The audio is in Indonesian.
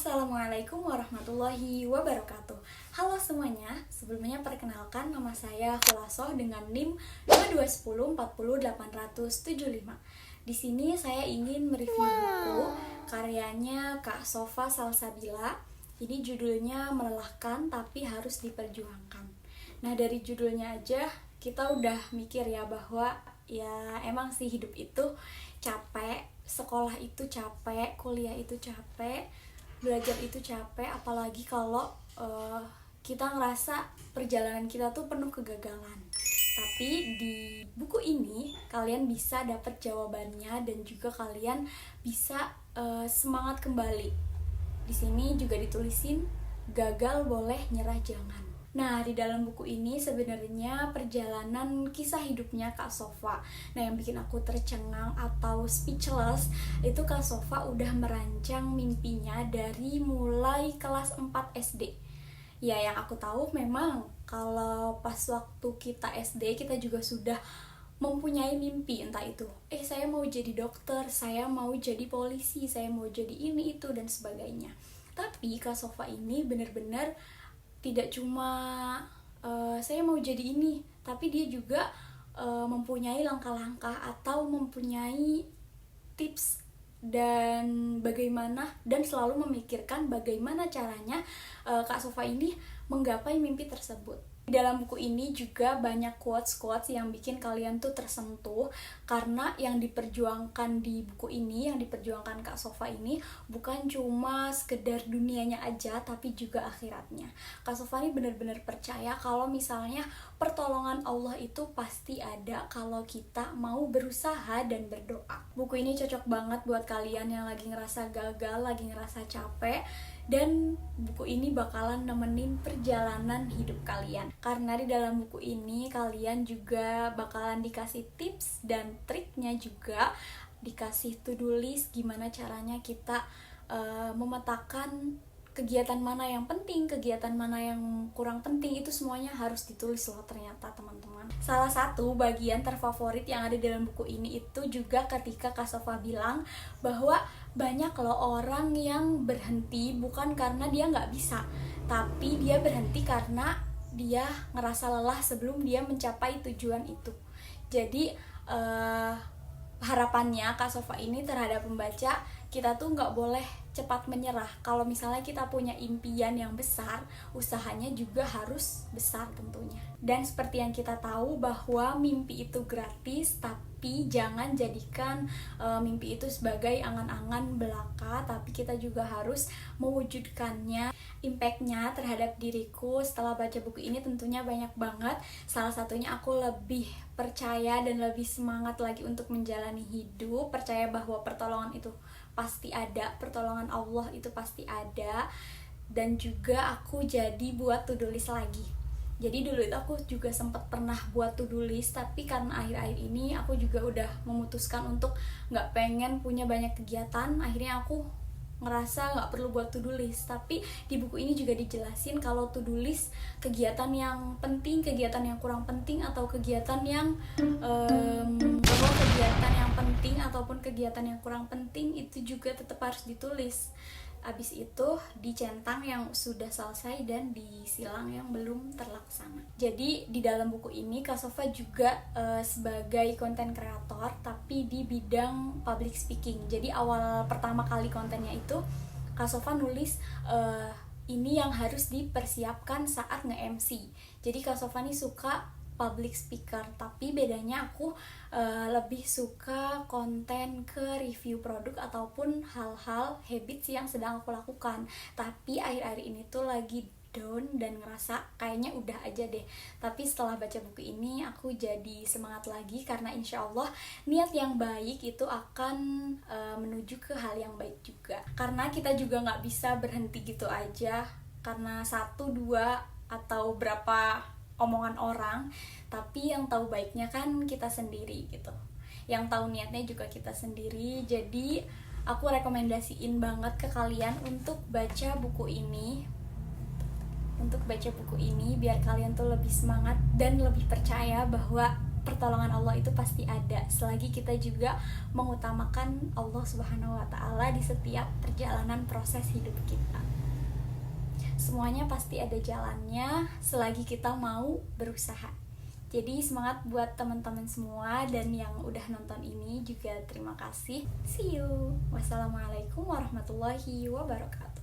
Assalamualaikum warahmatullahi wabarakatuh. Halo semuanya, sebelumnya perkenalkan nama saya Khulasoh dengan NIM 2210400875. Di sini saya ingin mereview buku karyanya Kak Sofa Salsabila. Ini judulnya Melelahkan Tapi Harus Diperjuangkan. Nah, dari judulnya aja kita udah mikir ya bahwa ya emang sih hidup itu capek, sekolah itu capek, kuliah itu capek, belajar itu capek, apalagi kalau kita ngerasa perjalanan kita tuh penuh kegagalan. Tapi di buku ini kalian bisa dapat jawabannya dan juga kalian bisa semangat kembali. Di sini juga ditulisin gagal boleh, nyerah jangan. Nah, di dalam buku ini sebenarnya perjalanan kisah hidupnya Kak Sofa. Nah, yang bikin aku tercengang atau speechless itu Kak Sofa udah merancang mimpinya dari mulai kelas 4 SD. Ya, yang aku tahu memang kalau pas waktu kita SD kita juga sudah mempunyai mimpi, entah itu saya mau jadi dokter, saya mau jadi polisi, saya mau jadi ini itu dan sebagainya. Tapi Kak Sofa ini benar-benar tidak cuma saya mau jadi ini, tapi dia juga mempunyai langkah-langkah atau mempunyai tips dan bagaimana, dan selalu memikirkan bagaimana caranya Kak Sofa ini menggapai mimpi tersebut. Di dalam buku ini juga banyak quotes-quotes yang bikin kalian tuh tersentuh, karena yang diperjuangkan di buku ini, yang diperjuangkan Kak Sofa ini bukan cuma sekedar dunianya aja, tapi juga akhiratnya. Kak Sofa ini benar-benar percaya kalau misalnya pertolongan Allah itu pasti ada kalau kita mau berusaha dan berdoa. Buku ini cocok banget buat kalian yang lagi ngerasa gagal, lagi ngerasa capek, dan buku ini bakalan nemenin perjalanan hidup kalian. Karena di dalam buku ini kalian juga bakalan dikasih tips dan triknya, juga dikasih to-do list gimana caranya kita memetakan kegiatan mana yang penting, kegiatan mana yang kurang penting. Itu semuanya harus ditulis loh ternyata teman-teman. Salah satu bagian terfavorit yang ada dalam buku ini itu juga ketika Kak Sofa bilang bahwa banyak loh orang yang berhenti bukan karena dia nggak bisa, tapi dia berhenti karena dia ngerasa lelah sebelum dia mencapai tujuan itu. Jadi harapannya Kak Sofa ini terhadap pembaca, kita tuh nggak boleh cepat menyerah. Kalau misalnya kita punya impian yang besar, usahanya juga harus besar tentunya. Dan seperti yang kita tahu bahwa mimpi itu gratis, tapi jangan jadikan mimpi itu sebagai angan-angan belaka, tapi kita juga harus mewujudkannya. Impact-nya terhadap diriku setelah baca buku ini tentunya banyak banget. Salah satunya aku lebih percaya dan lebih semangat lagi untuk menjalani hidup, percaya bahwa pertolongan itu pasti ada, pertolongan Allah itu pasti ada. Dan juga aku jadi buat to-do list lagi. Jadi dulu itu aku juga sempat pernah buat to-do list, tapi karena akhir-akhir ini aku juga udah memutuskan untuk gak pengen punya banyak kegiatan. Akhirnya aku ngerasa gak perlu buat to-do list. Tapi di buku ini juga dijelasin kalau to-do list kegiatan yang penting, kegiatan yang kurang penting, atau kegiatan yang bahwa kegiatan yang penting ataupun kegiatan yang kurang penting itu juga tetap harus ditulis. Abis itu dicentang yang sudah selesai dan disilang yang belum terlaksana. Jadi di dalam buku ini Kak Sofa juga sebagai konten kreator, tapi di bidang public speaking. Jadi awal pertama kali kontennya itu Kak Sofa nulis ini yang harus dipersiapkan saat nge-MC. Jadi Kak Sofa ini suka public speaker, tapi bedanya aku lebih suka konten ke review produk ataupun hal-hal habits yang sedang aku lakukan. Tapi akhir-akhir ini tuh lagi down dan ngerasa kayaknya udah aja deh. Tapi setelah baca buku ini aku jadi semangat lagi, karena insya Allah niat yang baik itu akan menuju ke hal yang baik juga. Karena kita juga nggak bisa berhenti gitu aja karena satu, dua, atau berapa omongan orang, tapi yang tahu baiknya kan kita sendiri gitu, yang tahu niatnya juga kita sendiri. Jadi aku rekomendasiin banget ke kalian untuk baca buku ini, biar kalian tuh lebih semangat dan lebih percaya bahwa pertolongan Allah itu pasti ada selagi kita juga mengutamakan Allah Subhanahu wa taala di setiap perjalanan proses hidup kita. Semuanya pasti ada jalannya selagi kita mau berusaha. Jadi semangat buat teman-teman semua, dan yang udah nonton ini juga terima kasih. See you. Wassalamualaikum warahmatullahi wabarakatuh.